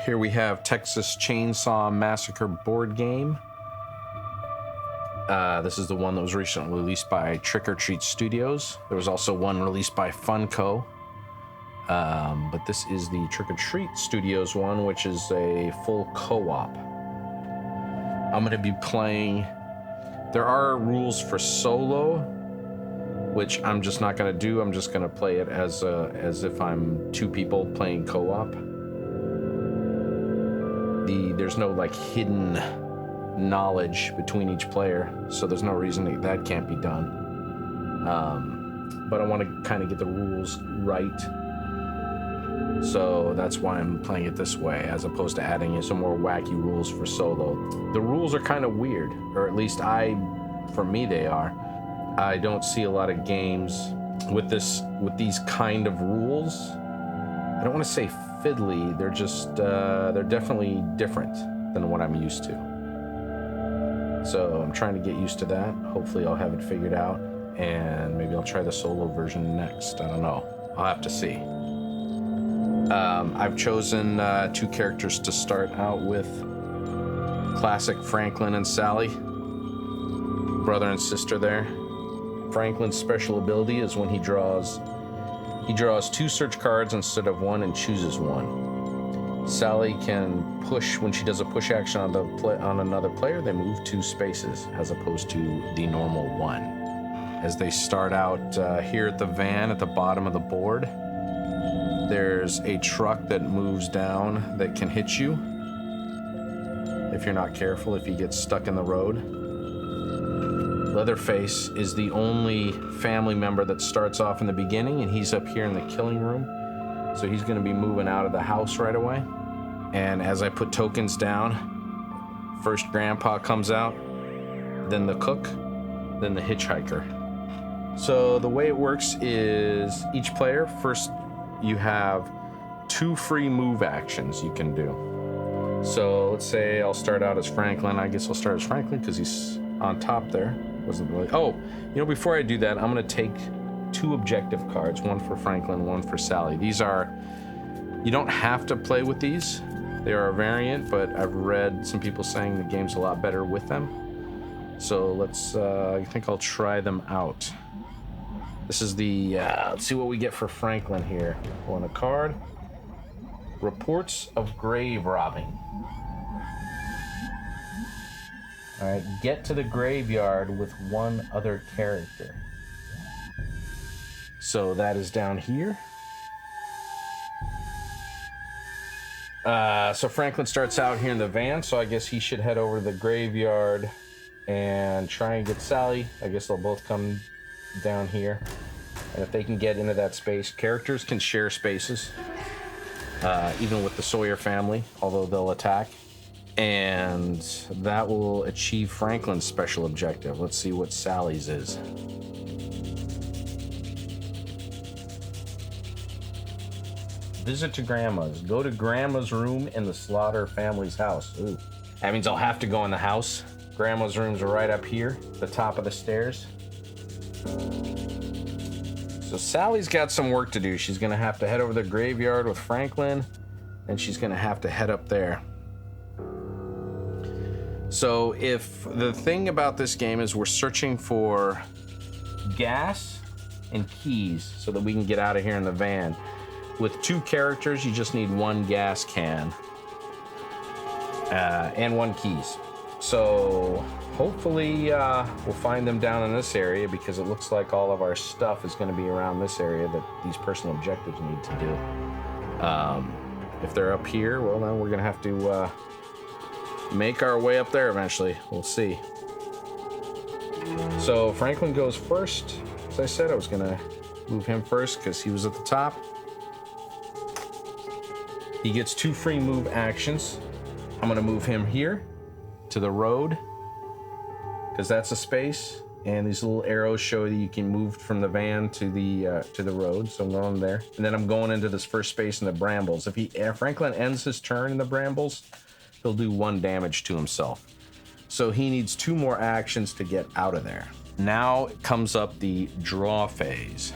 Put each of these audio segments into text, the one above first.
Here we have Texas Chainsaw Massacre board game. This is the one that was recently released by Trick or Treat Studios. There was also one released by Funko. But this is the Trick or Treat Studios one, which is a full co-op. I'm going to be playing... There are rules for solo, which I'm just not going to do. I'm just going to play it as if I'm two people playing co-op. There's no like hidden knowledge between each player, so there's no reason that can't be done. But I want to kind of get the rules right, so that's why I'm playing it this way, as opposed to adding in some more wacky rules for solo. The rules are kind of weird, or at least for me they are. I don't see a lot of games with these kind of rules. I don't want to say fiddly, they're just they're definitely different than what I'm used to. So I'm trying to get used to that. Hopefully I'll have it figured out, and maybe I'll try the solo version next. I don't know. I'll have to see. I've chosen two characters to start out with. Classic Franklin and Sally. Brother and sister there. Franklin's special ability is when he draws two search cards instead of one and chooses one. Sally can push, when she does a push action on another player, they move 2 spaces as opposed to the normal 1. As they start out here at the van at the bottom of the board, there's a truck that moves down that can hit you if you're not careful, if you get stuck in the road. Leatherface is the only family member that starts off in the beginning, and he's up here in the killing room. So he's going to be moving out of the house right away. And as I put tokens down, first Grandpa comes out, then the cook, then the hitchhiker. So the way it works is each player, first you have 2 free move actions you can do. So let's say I'll start out as Franklin. I guess I'll start as Franklin because he's on top there. Wasn't really... Oh, before I do that, I'm going to take 2 objective cards, one for Franklin, one for Sally. These are... You don't have to play with these. They are a variant, but I've read some people saying the game's a lot better with them. So let's... I think I'll try them out. This is the... let's see what we get for Franklin here. On a card. Reports of grave robbing. All right, get to the graveyard with one other character. So that is down here. So Franklin starts out here in the van, so I guess he should head over to the graveyard and try and get Sally. I guess they'll both come down here. And if they can get into that space, characters can share spaces, even with the Sawyer family, although they'll attack. And that will achieve Franklin's special objective. Let's see what Sally's is. Visit to Grandma's. Go to Grandma's room in the Slaughter family's house. Ooh. That means I'll have to go in the house. Grandma's rooms are right up here, the top of the stairs. So Sally's got some work to do. She's gonna have to head over to the graveyard with Franklin, and she's gonna have to head up there. So if the thing about this game is we're searching for gas and keys so that we can get out of here in the van. With 2 characters, you just need 1 gas can and 1 keys. So hopefully we'll find them down in this area, because it looks like all of our stuff is going to be around this area that these personal objectives need to do. If they're up here, well, then we're going to have to... make our way up there eventually. We'll see. So Franklin goes first. As I said, I was gonna move him first because he was at the top. He gets 2 free move actions. I'm gonna move him here to the road because that's a space, and these little arrows show that you can move from the van to the road. So I'm going there, and then I'm going into this first space in the brambles. If Franklin ends his turn in the brambles, he'll do 1 damage to himself. So he needs 2 more actions to get out of there. Now comes up the draw phase,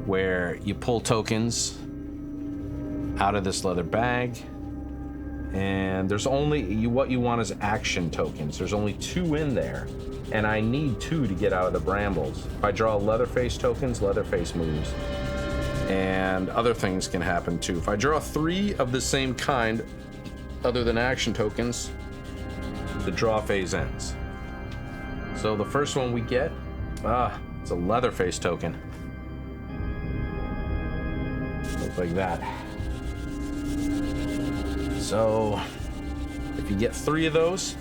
where you pull tokens out of this leather bag. And there's only, what you want is action tokens. There's only 2 in there, and I need 2 to get out of the brambles. If I draw Leatherface tokens, Leatherface moves. And other things can happen too. If I draw 3 of the same kind, other than action tokens, the draw phase ends. So the first one we get, it's a Leatherface token. Looks like that. So if you get 3 of those,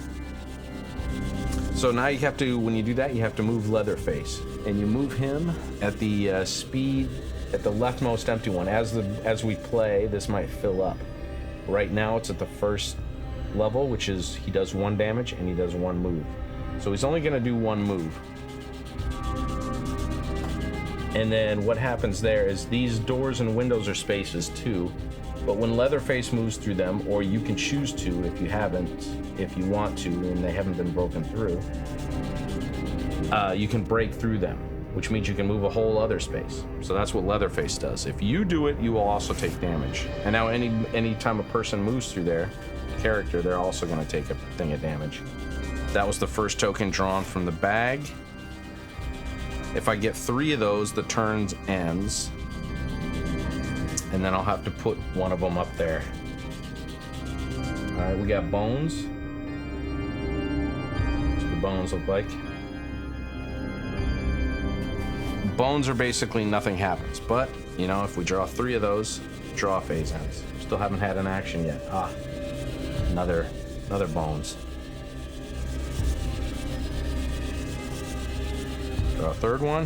so now you have to, when you do that, you have to move Leatherface, and you move him at the speed, at the leftmost empty one. As we play, this might fill up. Right now it's at the first level, which is he does 1 damage and he does 1 move. So he's only going to do 1 move. And then what happens there is these doors and windows are spaces too. But when Leatherface moves through them, or you can choose to if you haven't, if you want to, and they haven't been broken through, you can break through them, which means you can move a whole other space. So that's what Leatherface does. If you do it, you will also take damage. And now any time a person moves through their character, they're also going to take a thing of damage. That was the first token drawn from the bag. If I get 3 of those, the turn ends. And then I'll have to put one of them up there. All right, we got bones. That's what the bones look like. Bones are basically nothing happens, but you know, if we draw 3 of those, draw phase ends. Still haven't had an action yet. Another bones. Draw a 3rd one.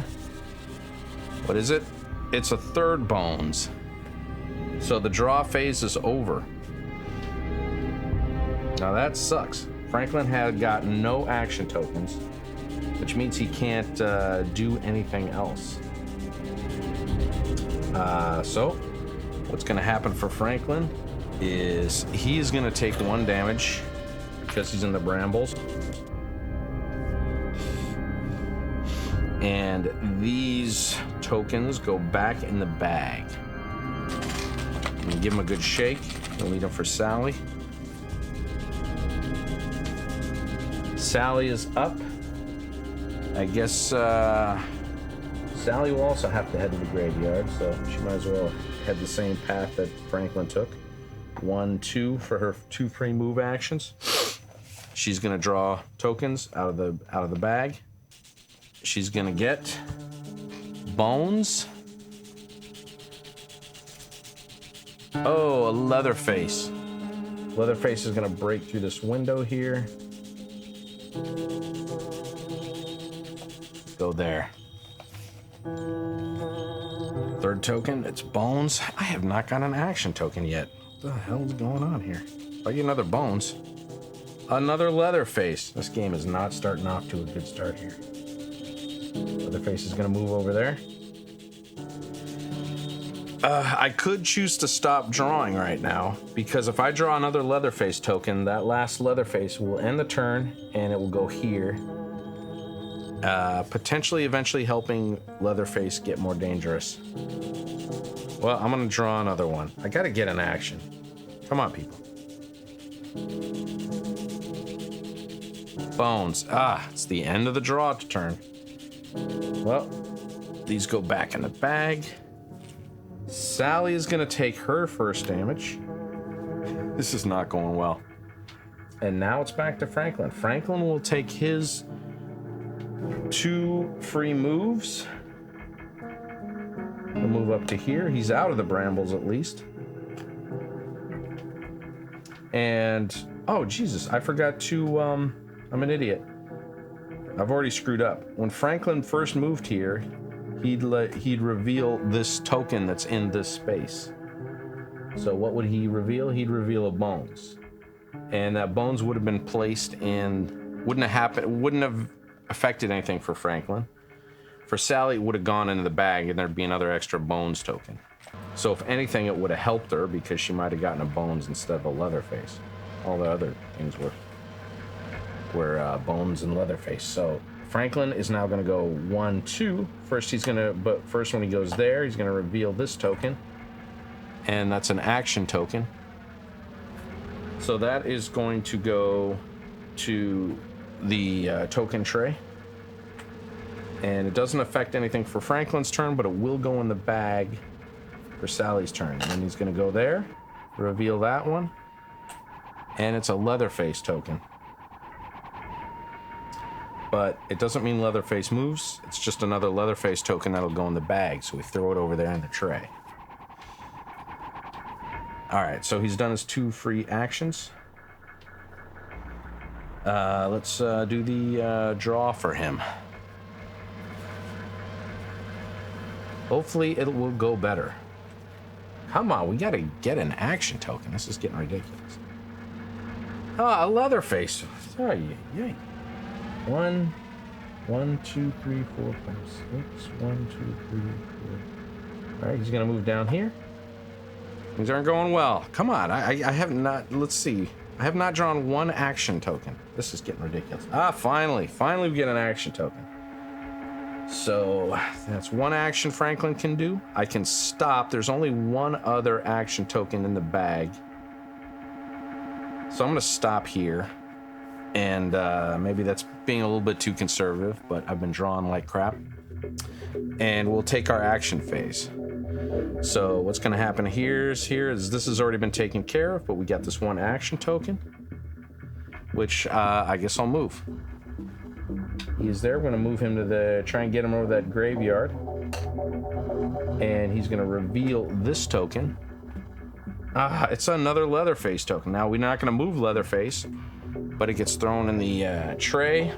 What is it? It's a 3rd bones. So the draw phase is over. Now that sucks. Franklin had gotten no action tokens, which means he can't do anything else. So what's going to happen for Franklin is he's going to take 1 damage because he's in the brambles. And these tokens go back in the bag. And give him a good shake. We'll need him for Sally. Sally is up. I guess Sally will also have to head to the graveyard, so she might as well head the same path that Franklin took. 1, 2 for her 2 free move actions. She's gonna draw tokens out of the bag. She's gonna get bones. Oh, a Leatherface. Leatherface is gonna break through this window here. Go there. 3rd token, it's bones. I have not got an action token yet. What the hell is going on here? If I get another bones. Another Leatherface. This game is not starting off to a good start here. Leatherface is gonna move over there. I could choose to stop drawing right now, because if I draw another Leatherface token, that last Leatherface will end the turn and it will go here. Potentially eventually helping Leatherface get more dangerous. Well, I'm gonna draw another one. I gotta get an action. Come on, people. Bones. It's the end of the draw turn. Well, these go back in the bag. Sally is gonna take her first damage. This is not going well. And now it's back to Franklin. Franklin will take his 2 free moves. He'll move up to here. He's out of the brambles at least. And, oh Jesus, I forgot to, I'm an idiot. I've already screwed up. When Franklin first moved here, he'd reveal this token that's in this space. So what would he reveal? He'd reveal a bones. And that bones would have been placed in, wouldn't have affected anything for Franklin. For Sally, it would have gone into the bag and there'd be another extra bones token. So if anything, it would have helped her because she might have gotten a bones instead of a Leatherface. All the other things were bones and Leatherface. So Franklin is now going to go 1, 2. First when he goes there, he's going to reveal this token. And that's an action token. So that is going to go to the token tray. And it doesn't affect anything for Franklin's turn, but it will go in the bag for Sally's turn. And then he's going to go there, reveal that one. And it's a Leatherface token. But it doesn't mean Leatherface moves. It's just another Leatherface token that'll go in the bag. So we throw it over there in the tray. All right, so he's done his 2 free actions. Let's do the draw for him. Hopefully it will go better. Come on, we gotta get an action token. This is getting ridiculous. Oh, a Leatherface. Sorry, yay. 1, 2, 3, 4, 5, 6. 1, 2, 3, 4. All right, he's gonna move down here. Things aren't going well. Come on, I have not, let's see. I have not drawn 1 action token. This is getting ridiculous. Ah, finally we get an action token. So that's 1 action Franklin can do. I can stop. There's only 1 other action token in the bag. So I'm gonna stop here. And maybe that's being a little bit too conservative, but I've been drawing like crap. And we'll take our action phase. So what's going to happen here is this has already been taken care of, but we got this 1 action token, which I guess I'll move. He's there. We're going to move him to try and get him over that graveyard. And he's going to reveal this token. It's another Leatherface token. Now, we're not going to move Leatherface, but it gets thrown in the tray.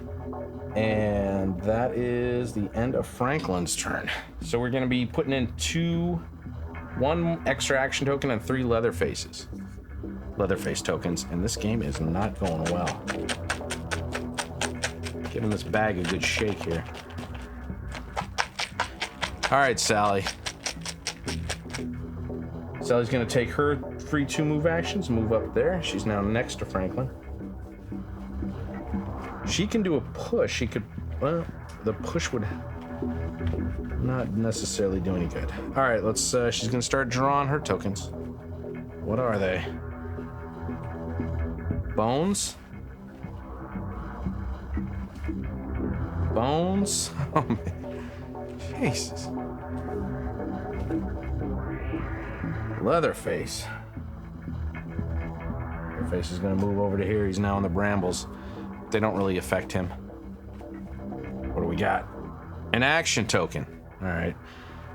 And that is the end of Franklin's turn. So we're going to be putting in 1 extra action token and 3 Leatherface tokens. And this game is not going well. Giving this bag a good shake here. All right, Sally. Sally's going to take her free 2 move actions, move up there. She's now next to Franklin. She can do a push. She could, well, the push would not necessarily do any good. All right, she's gonna start drawing her tokens. What are they? Bones? Bones? Oh, man. Jesus. Leatherface. Leatherface is gonna move over to here. He's now in the brambles. They don't really affect him. What do we got? An action token. All right.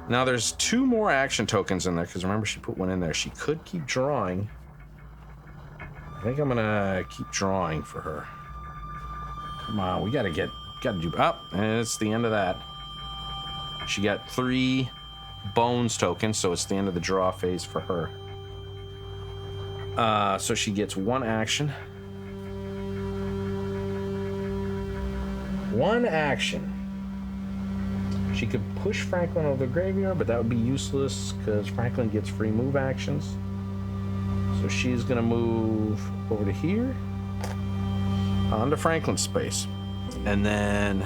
Now there's 2 more action tokens in there, because remember she put 1 in there. She could keep drawing. I think I'm gonna keep drawing for her. Come on, we gotta do, and it's the end of that. She got 3 bones tokens, so it's the end of the draw phase for her. So she gets 1 action. 1 action. She could push Franklin over the graveyard, but that would be useless because Franklin gets free move actions. So she's gonna move over to here, onto Franklin's space. And then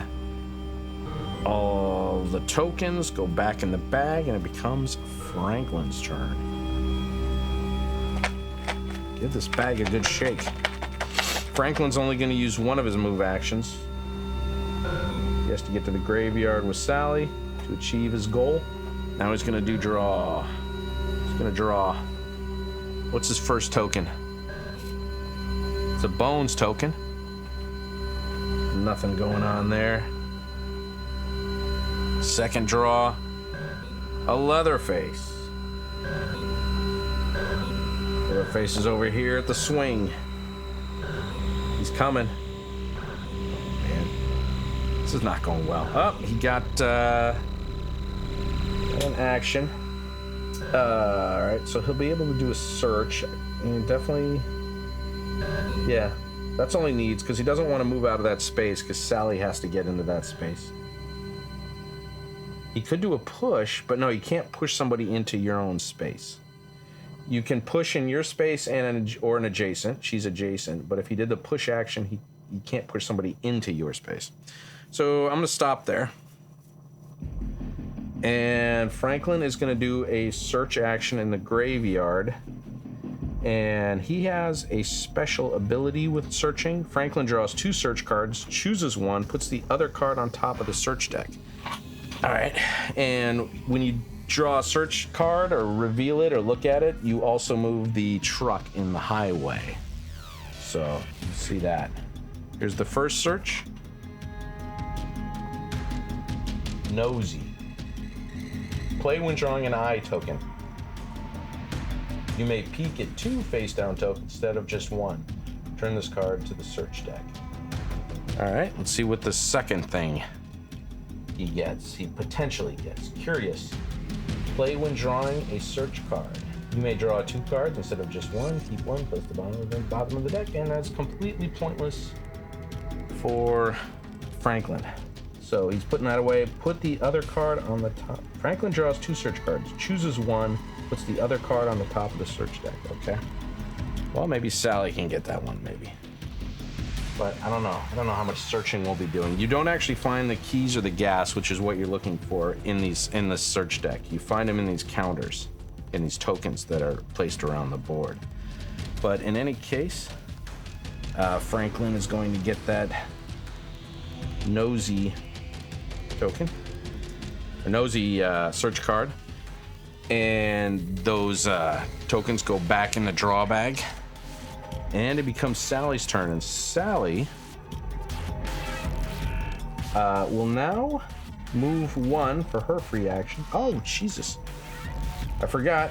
all the tokens go back in the bag and it becomes Franklin's turn. Give this bag a good shake. Franklin's only gonna use 1 of his move actions. He has to get to the graveyard with Sally to achieve his goal. Now he's gonna do draw. He's gonna draw. What's his first token? It's a bones token. Nothing going on there. Second draw. A Leatherface. Leatherface is over here at the swing. He's coming. This is not going well. Oh, he got an action. All right, so he'll be able to do a search. And definitely, yeah, that's all he needs because he doesn't want to move out of that space because Sally has to get into that space. He could do a push, but no, you can't push somebody into your own space. You can push in your space or an adjacent. She's adjacent, but if he did the push action, he can't push somebody into your space. So I'm going to stop there. And Franklin is going to do a search action in the graveyard. And he has a special ability with searching. Franklin draws 2 search cards, chooses one, puts the other card on top of the search deck. All right. And when you draw a search card or reveal it or look at it, you also move the truck in the highway. So, see that. Here's the first search. Nosy. Play when drawing an eye token. You may peek at 2 face-down tokens instead of just 1. Turn this card to the search deck. All right, let's see what the second thing he potentially gets. Curious. Play when drawing a search card. You may draw 2 cards instead of just 1. Keep 1, place the bottom of the deck, and that's completely pointless for Franklin. So he's putting that away. Put the other card on the top. Franklin draws 2 search cards, chooses 1, puts the other card on the top of the search deck, okay? Well, maybe Sally can get that one, maybe. But I don't know. I don't know how much searching we'll be doing. You don't actually find the keys or the gas, which is what you're looking for in the search deck. You find them in these counters, in these tokens that are placed around the board. But in any case, Franklin is going to get that nosy token, a nosy search card, and those tokens go back in the draw bag, and it becomes Sally's turn. And Sally will now move 1 for her free action. Oh, Jesus. I forgot.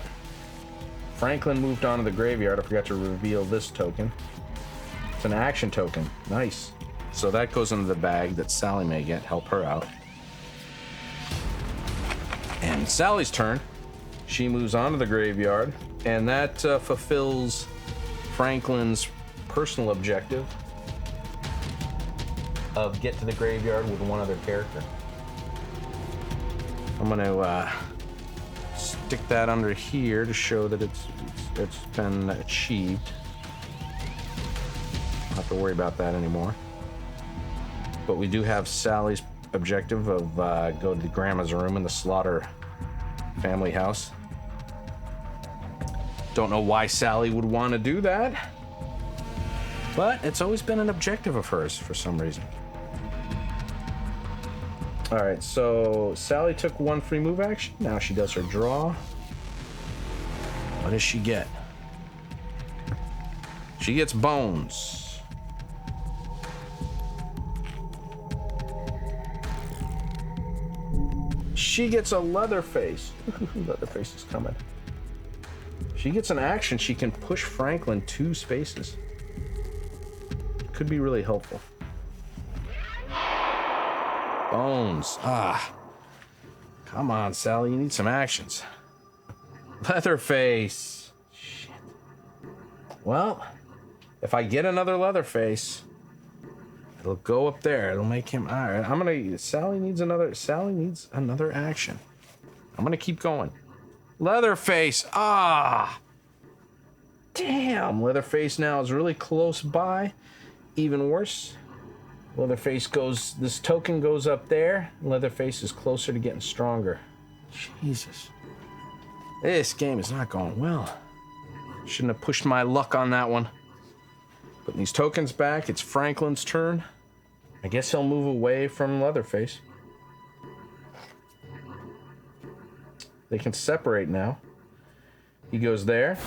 Franklin moved on to the graveyard. I forgot to reveal this token. It's an action token. Nice. So that goes into the bag that Sally may get. Help her out. And Sally's turn. She moves on to the graveyard. And that fulfills Franklin's personal objective of get to the graveyard with 1 other character. I'm going to stick that under here to show that it's been achieved. Don't have to worry about that anymore. But we do have Sally's objective of go to the grandma's room in the Slaughter family house. Don't know why Sally would want to do that, but it's always been an objective of hers for some reason. All right, so Sally took 1 free move action. Now she does her draw. What does she get? She gets bones. She gets a Leatherface. Leatherface is coming. She gets an action. She can push Franklin 2 spaces. Could be really helpful. Bones. Come on, Sally. You need some actions. Leatherface. Shit. Well, if I get another Leatherface, it'll go up there. It'll make him. All right. Sally needs another action. I'm gonna keep going. Leatherface. Damn. Leatherface now is really close by. Even worse. Leatherface goes. This token goes up there. Leatherface is closer to getting stronger. Jesus. This game is not going well. Shouldn't have pushed my luck on that one. Putting these tokens back. It's Franklin's turn. I guess he'll move away from Leatherface. They can separate now. He goes there.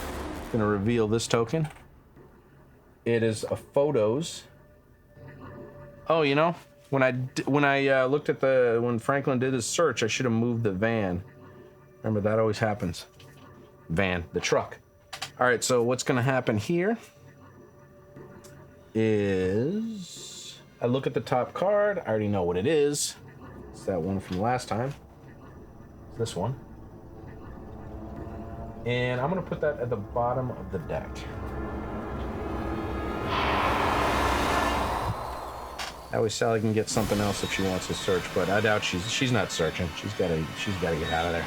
Gonna reveal this token. It is a photos. Oh, you know, when I looked at when Franklin did his search, I should have moved the van. Remember, that always happens. Van, the truck. All right, so what's gonna happen here is I look at the top card. I already know what it is. It's that one from last time. It's this one. And I'm gonna put that at the bottom of the deck. That way Sally can get something else if she wants to search, but I doubt she's not searching. She's gotta get out of there.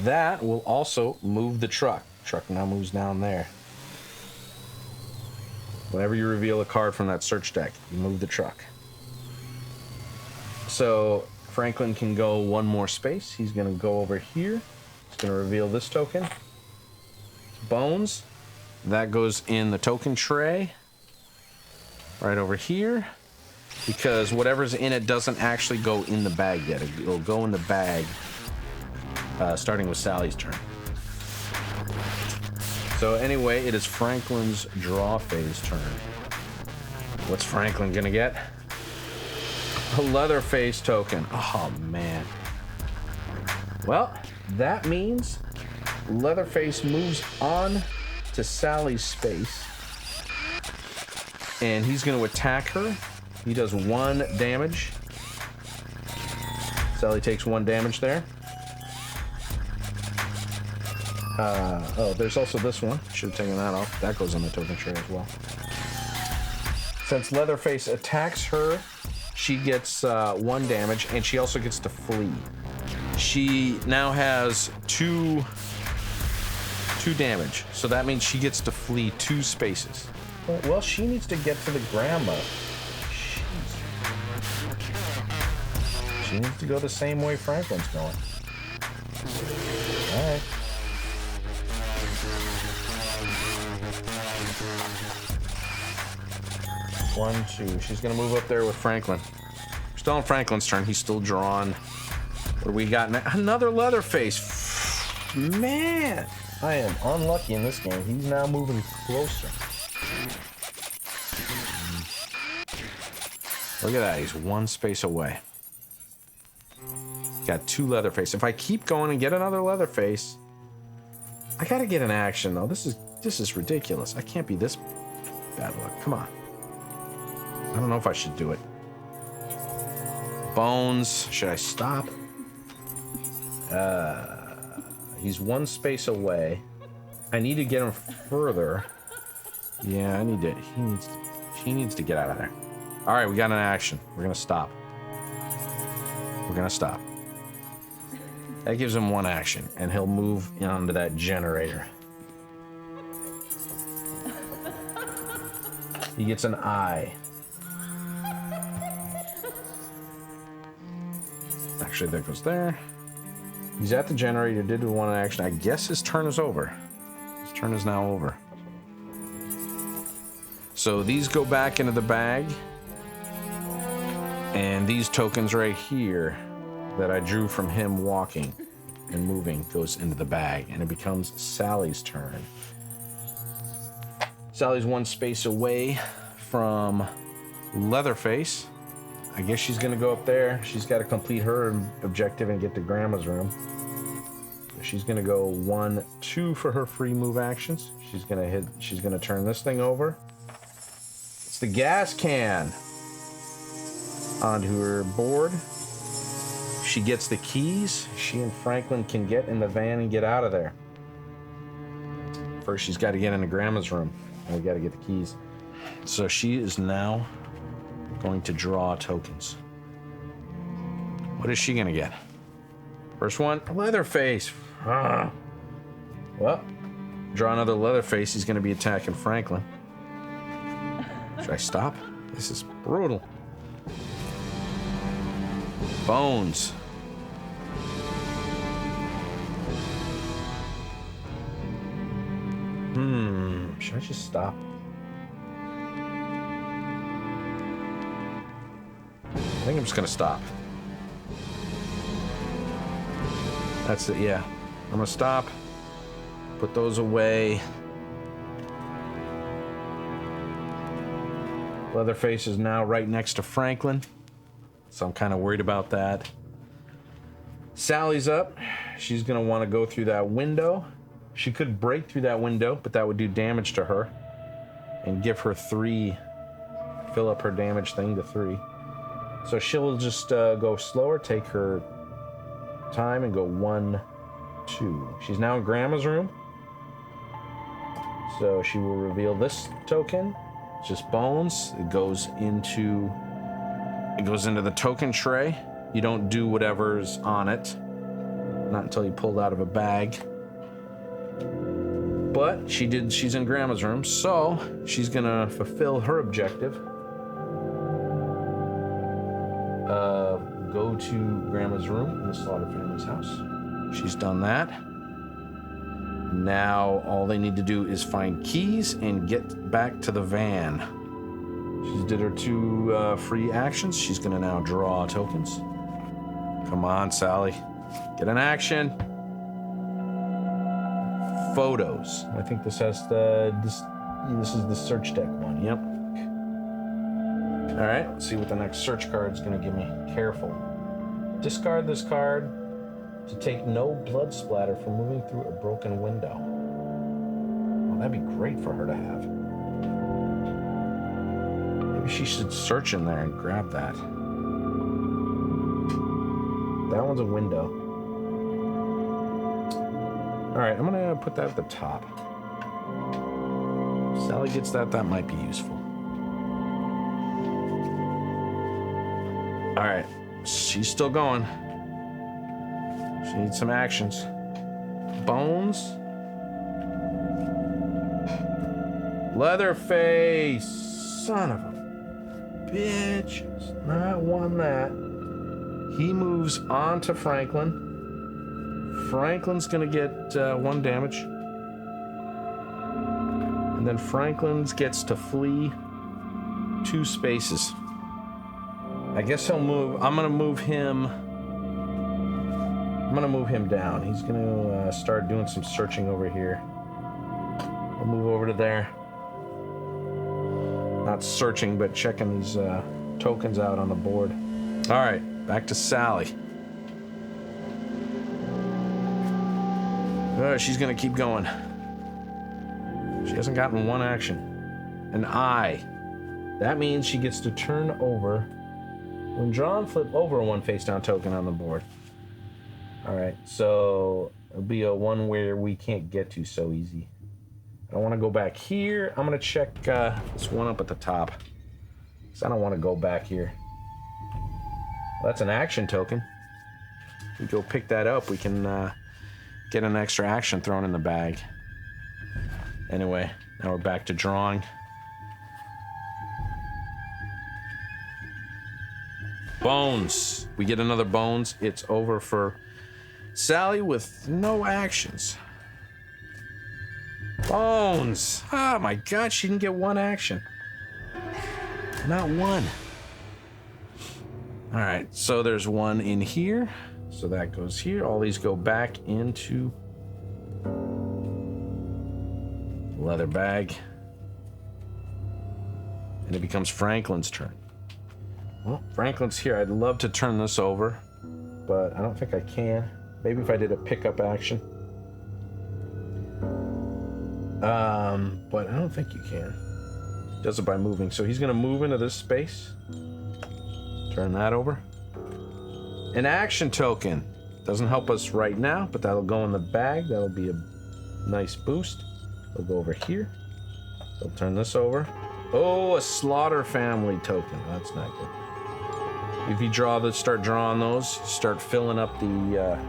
That will also move the truck. Truck now moves down there. Whenever you reveal a card from that search deck, you move the truck. So Franklin can go one more space. He's going to go over here. He's going to reveal this token. Bones. That goes in the token tray. Right over here. Because whatever's in it doesn't actually go in the bag yet. It'll go in the bag starting with Sally's turn. So anyway, it is Franklin's draw phase turn. What's Franklin gonna get? A Leatherface token. Oh, man. Well, that means Leatherface moves on to Sally's space. And he's going to attack her. He does 1 damage. Sally takes 1 damage there. Oh, there's also this one. Should have taken that off. That goes on the token tray as well. Since Leatherface attacks her, she gets 1 damage, and she also gets to flee. She now has 2 damage, so that means she gets to flee 2 spaces. Well, she needs to get to the grandma. Jeez. She needs to go the same way Franklin's going. All right. One, two. She's gonna move up there with Franklin. We're still on Franklin's turn. He's still drawn. What do we got now? Another Leatherface. Man, I am unlucky in this game. He's now moving closer. Look at that. He's 1 space away. Got 2 Leatherface. If I keep going and get another Leatherface, I gotta get an action though. This is ridiculous. I can't be this bad luck. Come on. I don't know if I should do it. Bones. Should I stop? He's 1 space away. I need to get him further. Yeah, he needs to get out of there. All right, we got an action. We're gonna stop. That gives him 1 action, and he'll move onto that generator. He gets an eye. Actually, that goes there. He's at the generator, did 1 action. I guess his turn is over. His turn is now over. So these go back into the bag. And these tokens right here that I drew from him walking and moving goes into the bag. And it becomes Sally's turn. Sally's 1 space away from Leatherface. I guess she's gonna go up there. She's got to complete her objective and get to Grandma's room. She's gonna go 1, 2 for her free move actions. She's gonna turn this thing over. It's the gas can onto her board. She gets the keys. She and Franklin can get in the van and get out of there. First, she's got to get into Grandma's room, and we got to get the keys. So she is now going to draw tokens. What is she gonna get? First one, Leatherface. Well, draw another Leatherface. He's gonna be attacking Franklin. Should I stop? This is brutal. Bones. Should I just stop? I think I'm just gonna stop. That's it, yeah. I'm gonna stop. Put those away. Leatherface is now right next to Franklin, so I'm kind of worried about that. Sally's up. She's gonna want to go through that window. She could break through that window, but that would do damage to her and give her 3, fill up her damage thing to 3. So she'll just go slower, take her time, and go 1, 2. She's now in Grandma's room. So she will reveal this token. It's just bones. It goes into the token tray. You don't do whatever's on it. Not until you pull it out of a bag. But she's in Grandma's room, so she's gonna fulfill her objective. go to Grandma's room in the Slaughter family's house. She's done that. Now all they need to do is find keys and get back to the van. She did her 2 free actions. She's gonna now draw tokens. Come on, Sally. Get an action. Photos. I think this has this is the search deck one. Yep. All right, let's see what the next search card is gonna give me. Careful. Discard this card to take no blood splatter from moving through a broken window. Well, that'd be great for her to have. Maybe she should search in there and grab that. That one's a window. All right, I'm gonna put that at the top. If Sally gets that, that might be useful. All right, she's still going. She needs some actions. Bones. Leatherface. Son of a bitch. Not one that. He moves on to Franklin. Franklin's gonna get 1 damage. And then Franklin's gets to flee 2 spaces. I guess he'll move. I'm gonna move him down. He's gonna start doing some searching over here. I'll move over to there. Not searching, but checking these tokens out on the board. All right, back to Sally. She's gonna keep going. She hasn't gotten 1 action. An eye. That means she gets to turn over. When drawn, flip over a 1 face-down token on the board. All right, so it'll be a one where we can't get to so easy. I don't want to go back here. I'm gonna check this one up at the top, because I don't want to go back here. Well, that's an action token. We go pick that up. We can get an extra action thrown in the bag. Anyway, now we're back to drawing. Bones. We get another bones. It's over for Sally with no actions. Bones. Oh my God, she didn't get 1 action. Not 1. All right, so there's 1 in here. So that goes here. All these go back into the leather bag. And it becomes Franklin's turn. Well, Franklin's here. I'd love to turn this over, but I don't think I can. Maybe if I did a pickup action. But I don't think you can. Does it by moving. So he's gonna move into this space. Turn that over. An action token. Doesn't help us right now, but that'll go in the bag. That'll be a nice boost. We'll go over here. We'll turn this over. Oh, a Slaughter family token. That's not good. If you start drawing those, start filling up the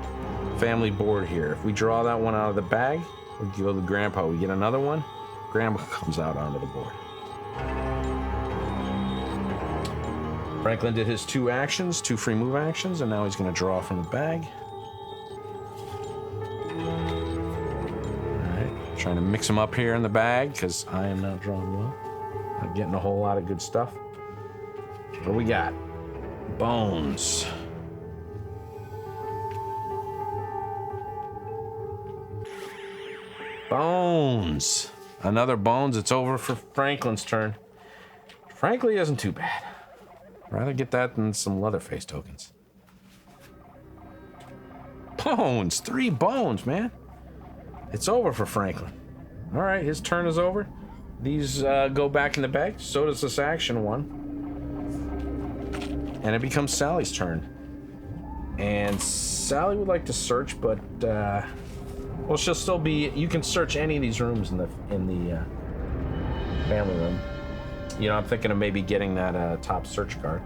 family board here. If we draw that one out of the bag, we go to Grandpa. We get another one. Grandpa comes out onto the board. Franklin did his 2 actions, 2 free move actions, and now he's going to draw from the bag. All right, trying to mix them up here in the bag because I am not drawing well. Not getting a whole lot of good stuff. What do we got? Bones. Bones. Another bones. It's over for Franklin's turn. Frankly, isn't too bad. Rather get that than some Leatherface tokens. Bones. 3 bones, man. It's over for Franklin. All right, his turn is over. These go back in the bag. So does this action one. And it becomes Sally's turn. And Sally would like to search, but well, she'll still be. You can search any of these rooms in the family room. You know, I'm thinking of maybe getting that top search card.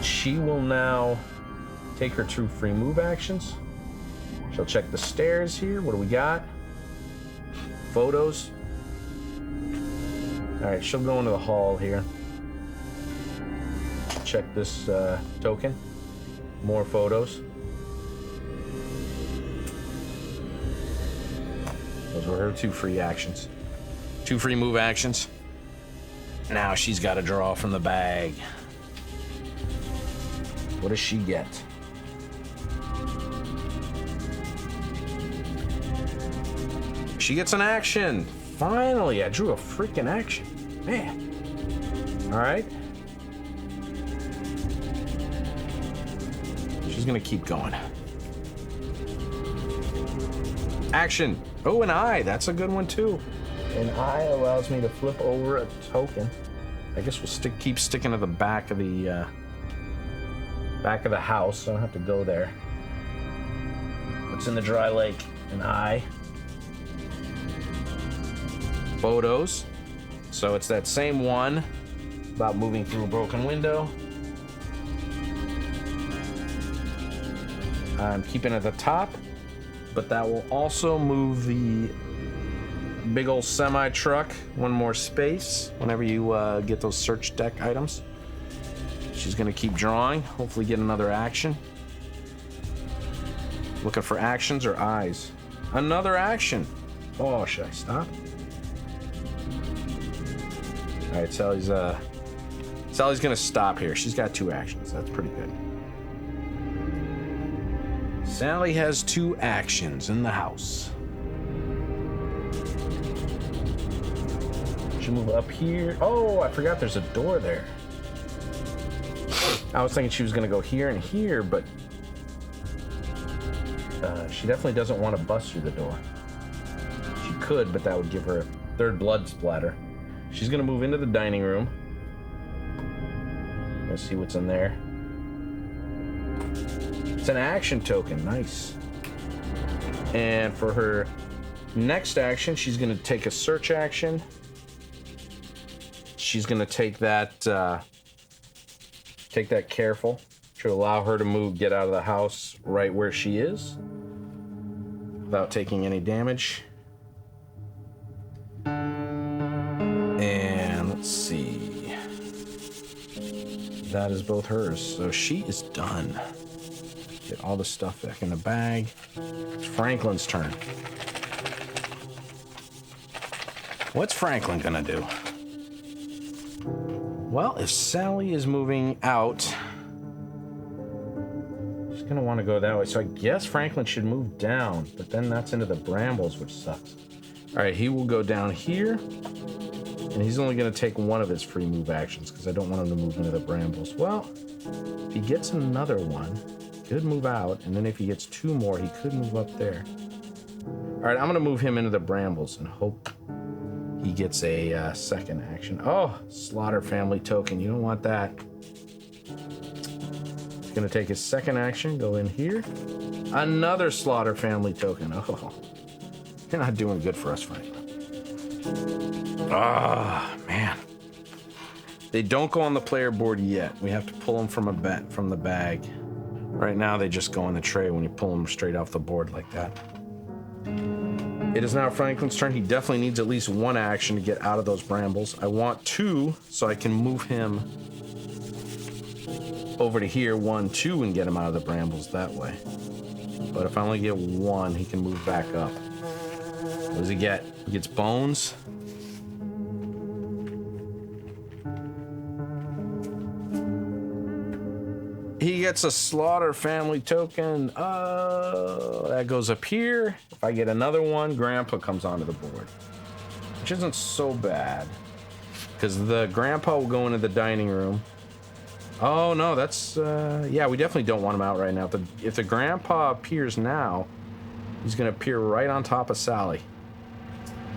She will now take her 2 free move actions. She'll check the stairs here. What do we got? Photos. Alright, she'll go into the hall here. Check this token. More photos. Those were her 2 free actions. 2 free move actions. Now she's got to draw from the bag. What does she get? She gets an action. Finally, I drew a freaking action. Man. All right. She's gonna keep going. Action. Oh, an eye. That's a good one too. An eye allows me to flip over a token. I guess we'll keep sticking to the back of the house. So I don't have to go there. What's in the dry lake? An eye. Photos. So it's that same one about moving through a broken window. I'm keeping it at the top, but that will also move the big old semi truck one more space whenever you get those search deck items. She's gonna keep drawing, hopefully get another action. Looking for actions or eyes. Another action. Oh, should I stop? All right, Sally's gonna stop here. She's got 2 actions. That's pretty good. Sally has 2 actions in the house. She'll move up here. Oh, I forgot there's a door there. I was thinking she was gonna go here and here, but she definitely doesn't want to bust through the door. She could, but that would give her a 3rd blood splatter. She's gonna move into the dining room. Let's see what's in there. It's an action token, nice. And for her next action, she's gonna take a search action. She's gonna take that careful to allow her to get out of the house right where she is without taking any damage. And let's see. That is both hers. So she is done. Get all the stuff back in the bag. It's Franklin's turn. What's Franklin gonna do? Well, if Sally is moving out, she's gonna want to go that way. So I guess Franklin should move down, but then that's into the brambles, which sucks. All right, he will go down here, and he's only gonna take one of his free move actions because I don't want him to move into the brambles. Well, if he gets another one, he could move out, and then if he gets 2 more, he could move up there. All right, I'm gonna move him into the brambles and hope he gets a second action. Oh, slaughter family token. You don't want that. He's gonna take his second action, go in here. Another slaughter family token. Oh, you're not doing good for us, Franklin. Ah, man. They don't go on the player board yet. We have to pull them from the bag. Right now, they just go in the tray when you pull them straight off the board like that. It is now Franklin's turn. He definitely needs at least 1 action to get out of those brambles. I want 2 so I can move him over to here, 1, 2, and get him out of the brambles that way. But if I only get 1, he can move back up. What does he get? He gets bones. He gets a slaughter family token. Oh, that goes up here. If I get another one, Grandpa comes onto the board, which isn't so bad because the Grandpa will go into the dining room. Oh no, that's yeah. We definitely don't want him out right now. If the Grandpa appears now, he's gonna appear right on top of Sally.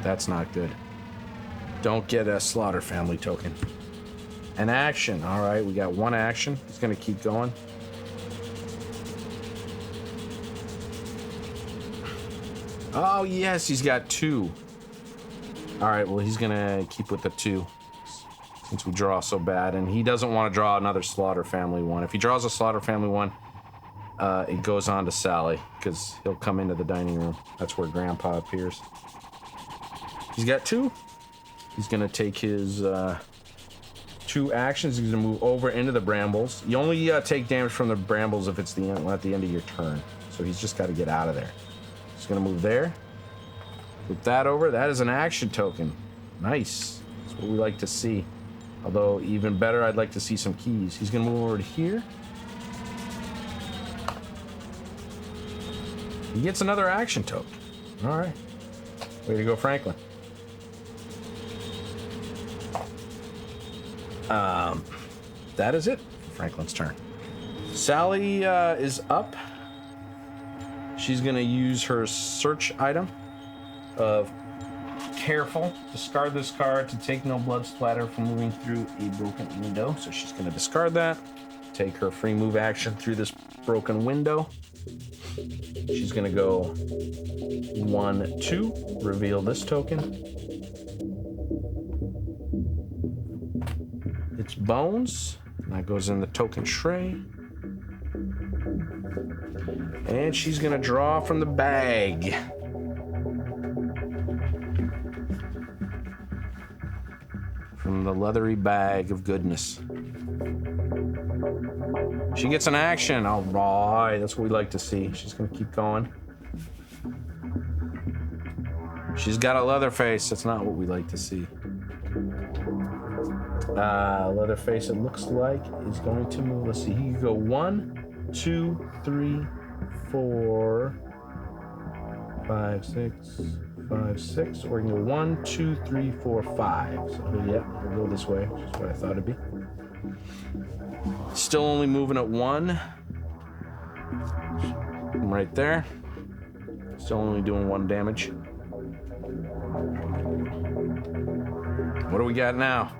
That's not good. Don't get a slaughter family token. An action. All right, we got 1 action. He's gonna keep going. Oh yes, he's got 2. All right, well he's gonna keep with the 2 since we draw so bad, and he doesn't want to draw another slaughter family one. If he draws a slaughter family one, it goes on to Sally because he'll come into the dining room. That's where Grandpa appears. He's got 2. He's gonna take his 2 actions. He's gonna move over into the brambles. You only take damage from the brambles if it's at the end of your turn. So he's just got to get out of there. He's gonna move there. Put that over. That is an action token. Nice. That's what we like to see. Although even better, I'd like to see some keys. He's gonna move over to here. He gets another action token. All right. Way to go, Franklin. That is it for Franklin's turn. Sally is up. She's gonna use her search item of careful. Discard this card to take no blood splatter from moving through a broken window. So she's gonna discard that. Take her free move action through this broken window. She's gonna go 1, 2, reveal this token. It's bones. That goes in the token tray. And she's gonna draw from the bag. From the leathery bag of goodness. She gets an action. All right, that's what we like to see. She's gonna keep going. She's got a Leatherface. That's not what we like to see. Leatherface, it looks like, is going to move. Let's see. He can go 1, 2, 3, 4, 5, 6, 5, 6, or you can go 1, 2, 3, 4, 5. So yeah, we'll go this way, which is what I thought it'd be. Still only moving at 1. I'm right there. Still only doing 1 damage. What do we got now?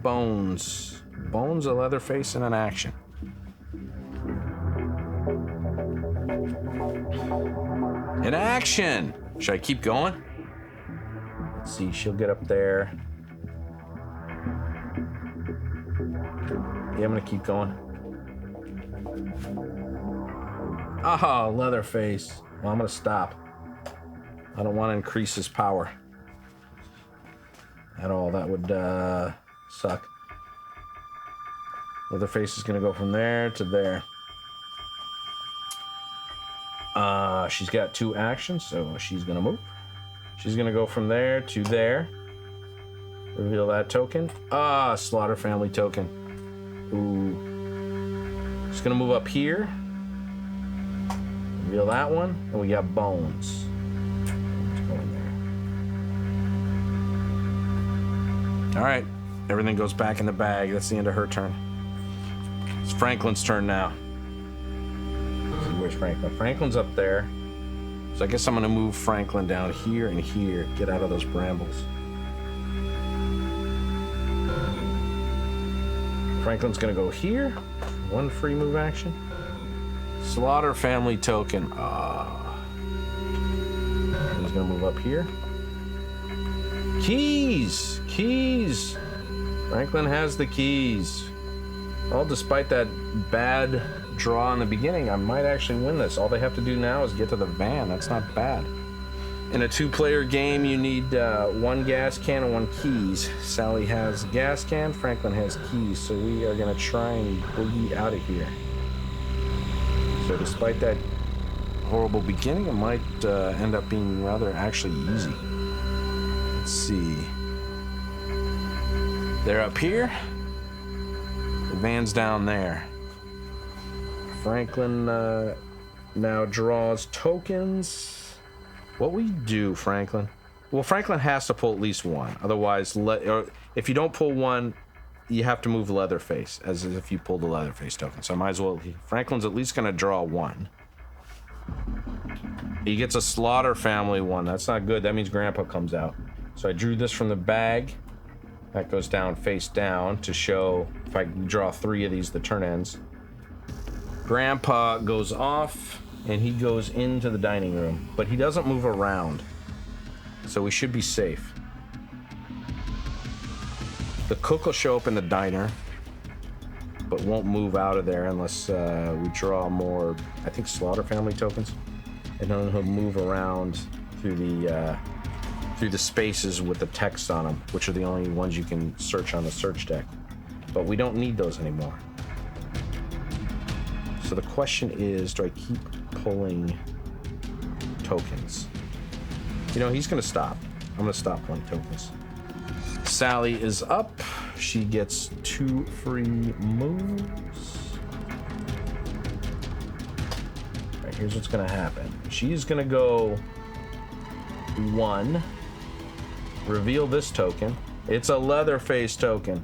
Bones. Bones, a Leatherface, and an action. An action! Should I keep going? Let's see, she'll get up there. Yeah, I'm gonna keep going. Ah, Leatherface. Well, I'm gonna stop. I don't want to increase his power at all. That would suck. Leatherface is gonna go from there to there. She's got 2 actions, so she's gonna move. She's gonna go from there to there. Reveal that token. Slaughter family token. Ooh. She's gonna move up here. Reveal that one, and we got bones. Let's go in there. All right, everything goes back in the bag. That's the end of her turn. It's Franklin's turn now. Let's see, where's Franklin? Franklin's up there. So I guess I'm gonna move Franklin down here and here. Get out of those brambles. Franklin's gonna go here. 1 free move action. Slaughter family token. He's gonna move up here. Keys! Keys! Franklin has the keys. Well, despite that bad draw in the beginning, I might actually win this. All they have to do now is get to the van. That's not bad. In a 2-player game, you need 1 gas can and 1 keys. Sally has gas can, Franklin has keys, so we are gonna try and boogie out of here. So despite that horrible beginning, it might end up being rather actually easy. Let's see. They're up here. The van's down there. Franklin now draws tokens. What we do, Franklin? Well, Franklin has to pull at least 1. Otherwise, if you don't pull 1, you have to move Leatherface, as if you pulled the Leatherface token. So I might as well. Franklin's at least gonna draw 1. He gets a Slaughter family 1. That's not good. That means Grandpa comes out. So I drew this from the bag. That goes down face down to show if I draw 3 of these, the turn ends. Grandpa goes off, and he goes into the dining room, but he doesn't move around, so we should be safe. The cook will show up in the diner, but won't move out of there unless we draw more, I think, Slaughter family tokens, and then he'll move around through the through the spaces with the text on them, which are the only ones you can search on the search deck. But we don't need those anymore. So the question is, do I keep pulling tokens? You know, he's gonna stop. I'm gonna stop pulling tokens. Sally is up. She gets 2 free moves. All right, here's what's gonna happen. She's gonna go 1, reveal this token. It's a Leatherface token.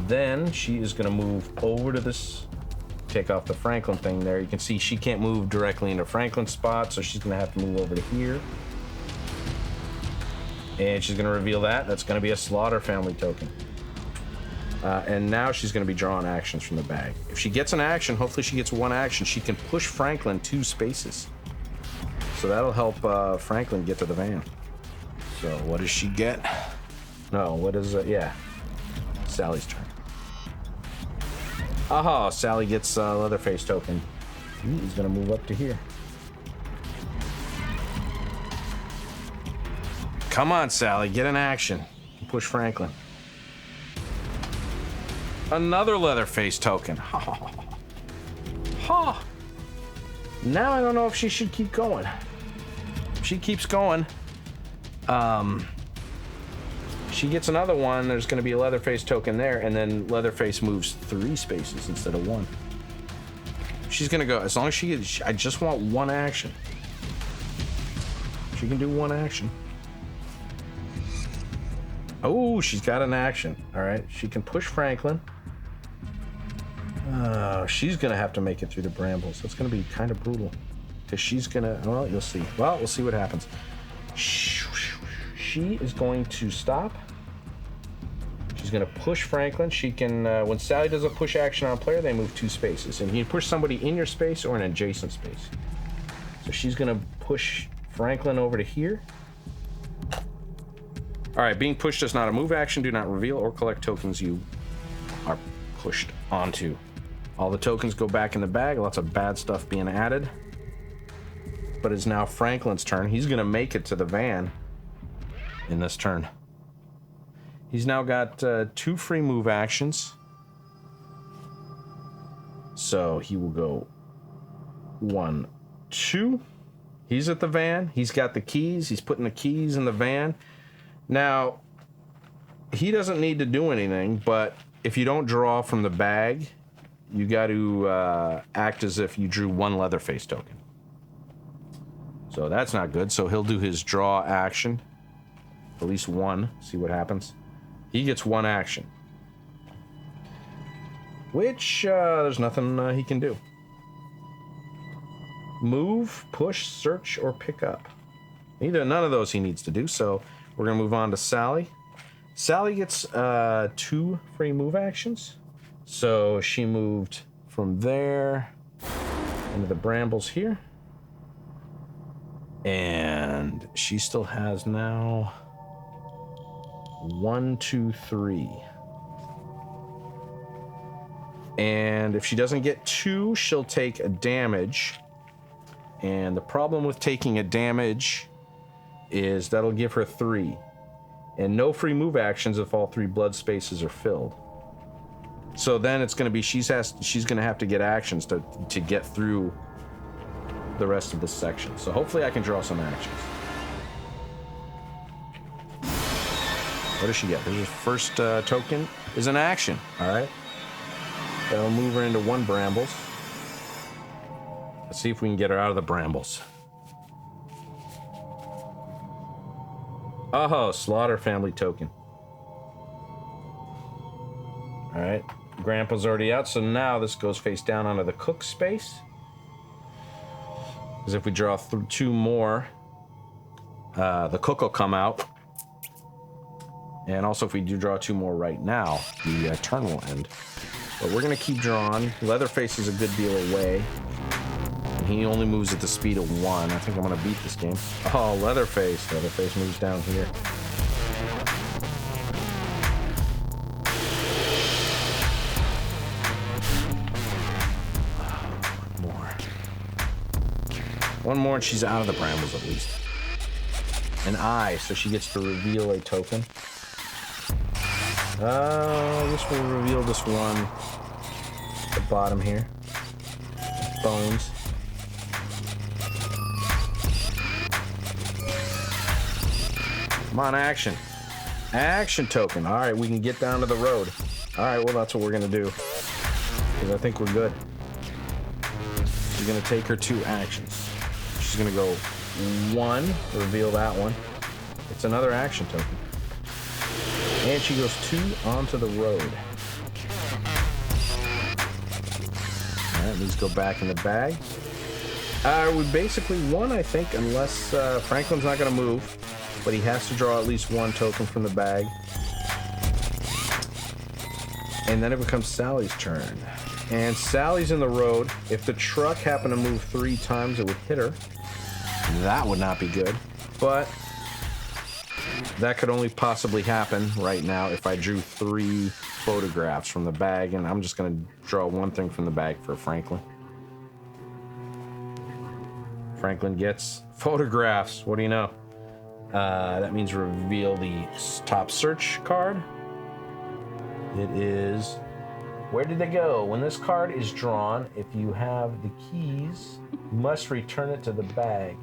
Then she is going to move over to this, take off the Franklin thing there. You can see she can't move directly into Franklin's spot, so she's going to have to move over to here. And she's going to reveal that. That's going to be a Slaughter family token. And now she's going to be drawing actions from the bag. If she gets an action, hopefully she gets 1 action, she can push Franklin 2 spaces. So that'll help Franklin get to the van. So what does she get? No, what is it? Yeah, Sally's turn. Aha, Sally gets a Leatherface token. He's gonna move up to here. Come on, Sally, get an action. Push Franklin. Another Leatherface token. Ha! Now I don't know if she should keep going. If she keeps going, she gets another one. There's going to be a Leatherface token there, and then Leatherface moves 3 spaces instead of 1. She's going to go, as long as she gets, I just want 1 action. She can do 1 action. Oh, she's got an action. All right, she can push Franklin. She's going to have to make it through the brambles. That's going to be kind of brutal, because she's going to, well, you'll see. Well, we'll see what happens. She is going to stop. She's going to push Franklin. She can, when Sally does a push action on a player, they move 2 spaces. And you can push somebody in your space or an adjacent space. So she's going to push Franklin over to here. All right, being pushed is not a move action. Do not reveal or collect tokens you are pushed onto. All the tokens go back in the bag. Lots of bad stuff being added. But it's now Franklin's turn. He's going to make it to the van in this turn. He's now got 2 free move actions. So he will go 1, 2. He's at the van. He's got the keys. He's putting the keys in the van. Now, he doesn't need to do anything, but if you don't draw from the bag, you got to act as if you drew 1 Leatherface token. So that's not good. So he'll do his draw action. At least 1. See what happens. He gets 1 action. Which, there's nothing he can do. Move, push, search, or pick up. None of those he needs to do, so we're going to move on to Sally. Sally gets 2 free move actions. So she moved from there into the brambles here. And she still has now 1, 2, 3. And if she doesn't get 2, she'll take a damage. And the problem with taking a damage is that'll give her 3. And no free move actions if all 3 blood spaces are filled. So then it's going to be she's going to have to get actions to get through the rest of this section. So hopefully I can draw some actions. What does she get? Her first token is an action. All right. That'll move her into 1 brambles. Let's see if we can get her out of the brambles. Oh, Slaughter family token. All right. Grandpa's already out, so now this goes face down onto the cook space. Because if we draw 2 more, the cook will come out. And also if we do draw 2 more right now, the turn will end. But we're going to keep drawing. Leatherface is a good deal away. And he only moves at the speed of 1. I think I'm going to beat this game. Oh, Leatherface. Leatherface moves down here. One more and she's out of the brambles at least. An eye, so she gets to reveal a token. I guess we'll reveal this one at the bottom here. Bones. Come on, action. Action token. All right, we can get down to the road. All right, well, that's what we're going to do. Because I think we're good. She's going to take her 2 actions. She's going to go 1, reveal that one. It's another action token. And she goes 2 onto the road. All right, these go back in the bag. We basically won, I think, unless Franklin's not going to move. But he has to draw at least 1 token from the bag. And then it becomes Sally's turn. And Sally's in the road. If the truck happened to move 3 times, it would hit her. That would not be good. But that could only possibly happen right now if I drew 3 photographs from the bag. And I'm just going to draw 1 thing from the bag for Franklin. Franklin gets photographs. What do you know? That means reveal the top search card. It is... Where did they go? When this card is drawn, if you have the keys, you must return it to the bag.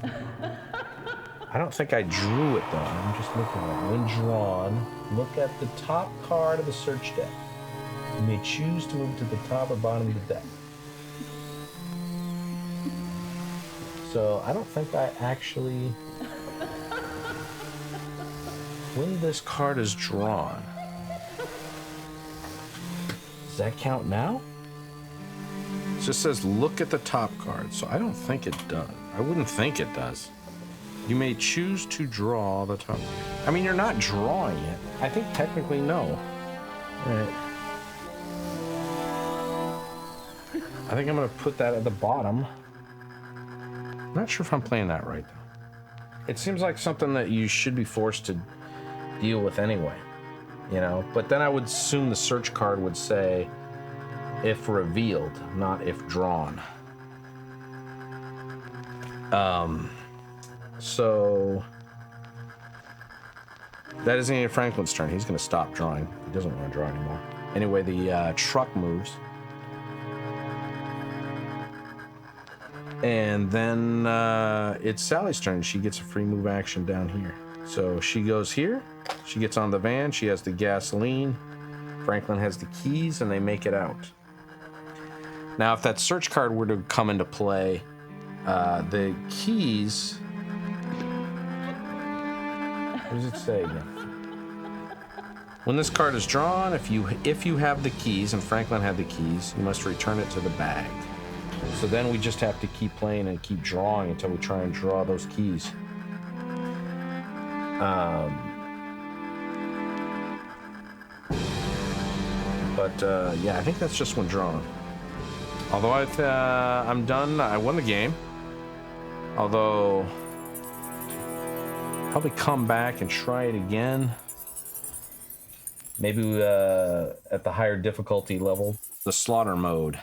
I don't think I drew it, though. I'm just looking at it. When drawn, look at the top card of the search deck. You may choose to move to the top or bottom of the deck. So I don't think I actually... When this card is drawn... Does that count now? It just says look at the top card, so I don't think it does. I wouldn't think it does. You may choose to draw the top. I mean, you're not drawing it. I think technically no. All right. I think I'm gonna put that at the bottom. I'm not sure if I'm playing that right though. It seems like something that you should be forced to deal with anyway. You know, but then I would assume the search card would say if revealed, not if drawn. So that isn't even Franklin's turn. He's going to stop drawing. He doesn't want to draw anymore. Anyway, the truck moves. And then it's Sally's turn. She gets a free move action down here. So she goes here. She gets on the van. She has the gasoline. Franklin has the keys, and they make it out. Now, if that search card were to come into play, the keys... What does it say again? When this card is drawn, if you have the keys, and Franklin had the keys, you must return it to the bag. So then we just have to keep playing and keep drawing until we try and draw those keys. Yeah, I think that's just when drawn. Although I'm done, I won the game. Although, probably come back and try it again. Maybe at the higher difficulty level, the slaughter mode.